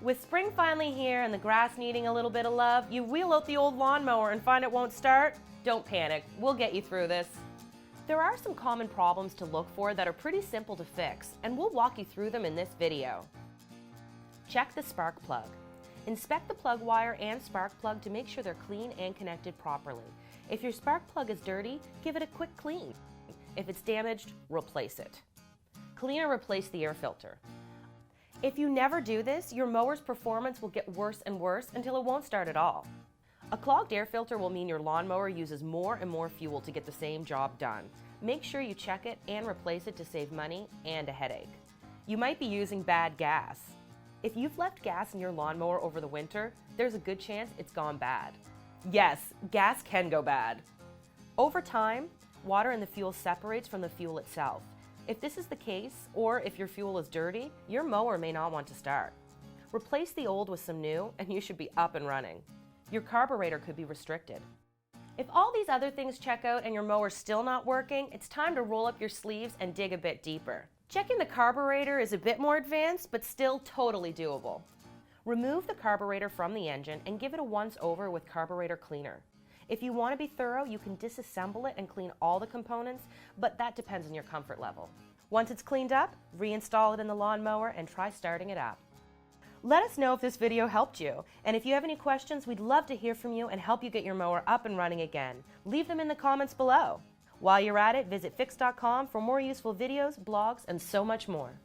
With spring finally here and the grass needing a little bit of love, you wheel out the old lawnmower and find it won't start? Don't panic, we'll get you through this. There are some common problems to look for that are pretty simple to fix, and we'll walk you through them in this video. Check the spark plug. Inspect the plug wire and spark plug to make sure they're clean and connected properly. If your spark plug is dirty, give it a quick clean. If it's damaged, replace it. Clean or replace the air filter. If you never do this, your mower's performance will get worse and worse until it won't start at all. A clogged air filter will mean your lawnmower uses more and more fuel to get the same job done. Make sure you check it and replace it to save money and a headache. You might be using bad gas. If you've left gas in your lawnmower over the winter, there's a good chance it's gone bad. Yes, gas can go bad. Over time, water in the fuel separates from the fuel itself. If this is the case, or if your fuel is dirty, your mower may not want to start. Replace the old with some new, and you should be up and running. Your carburetor could be restricted. If all these other things check out and your mower's still not working, it's time to roll up your sleeves and dig a bit deeper. Checking the carburetor is a bit more advanced, but still totally doable. Remove the carburetor from the engine and give it a once-over with carburetor cleaner. If you want to be thorough, you can disassemble it and clean all the components, but that depends on your comfort level. Once it's cleaned up, reinstall it in the lawnmower and try starting it up. Let us know if this video helped you, and if you have any questions, we'd love to hear from you and help you get your mower up and running again. Leave them in the comments below. While you're at it, visit Fix.com for more useful videos, blogs, and so much more.